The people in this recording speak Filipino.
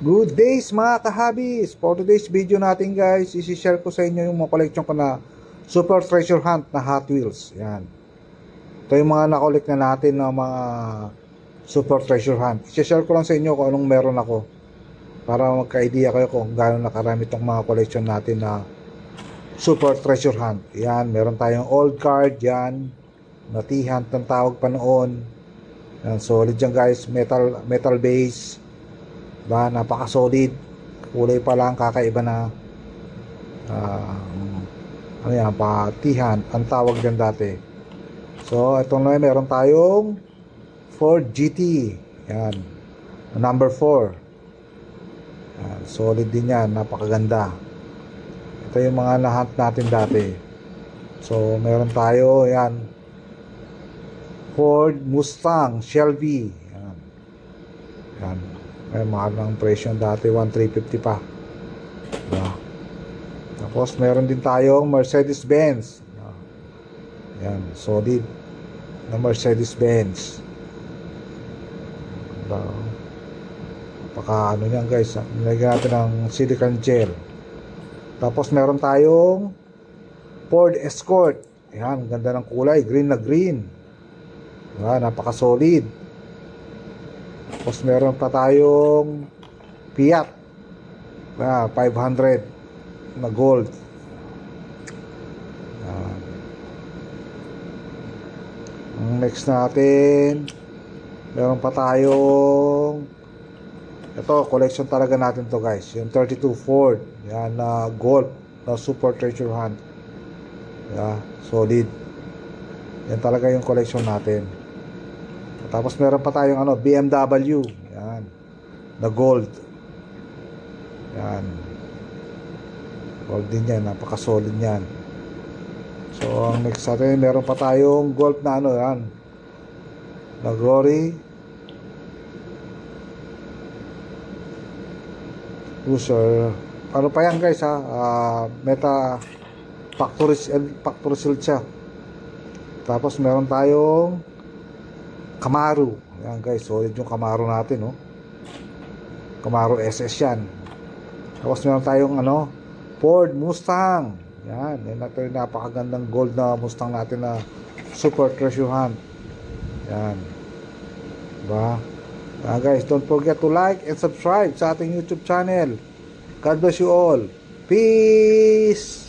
Good days mga kahabis! For today's video natin guys, isi-share ko sa inyo yung mga collection ko na Super Treasure Hunt na Hot Wheels. Yan. Ito yung mga nakolek na natin na mga Super Treasure Hunt. Isi-share ko lang sa inyo kung anong meron ako. Para magka-idea kayo kung gaano nakarami itong mga collection natin na Super Treasure Hunt. Yan, meron tayong old card yan. Nati-hunt ng tawag pa noon. Yan, solid yan guys. Metal base. Ba, napaka-solid. Kulay pa lang, kakaiba na. Ano yan, patihan. Ang tawag dyan dati. So, itong na meron tayong Ford GT. Yan. Number 4. Yan, solid din yan. Napakaganda. Ito yung mga nahunt natin dati. So, meron tayo, yan. Ford Mustang Shelby. Yan. Yan. May mahal ng presyo dati, 1,350 pa. Diba? Tapos meron din tayong Mercedes-Benz. Yan, solid na Mercedes-Benz. Diba? Paka ano yan guys, nilagyan natin ng silicone gel. Tapos meron tayong Ford Escort. Yan, ganda ng kulay, green na green. Diba? Napaka-solid. Tapos meron pa tayong Fiat 500 na gold. Ang next natin, meron pa tayong ito, collection talaga natin to guys, yung 32 Ford. Yan na gold na Super Treasure Hunt. Solid. Yan talaga yung collection natin. Tapos meron pa tayong BMW. Yan. Na gold. Yan. Gold din yan. Napaka-solid yan. So, ang next natin, meron pa tayong gold na yan. Na Glory. User. Ano pa yan guys ha? Meta Factory Seal siya. Tapos meron tayong Camaro. Yan guys, solid yung Camaro natin, no? Camaro SS yan. Tapos meron tayong Ford Mustang. Yan, yan natin, napakagandang gold na Mustang natin na Super Treasure Hunt. Yan. Diba? Guys, don't forget to like and subscribe sa ating YouTube channel. God bless you all. Peace!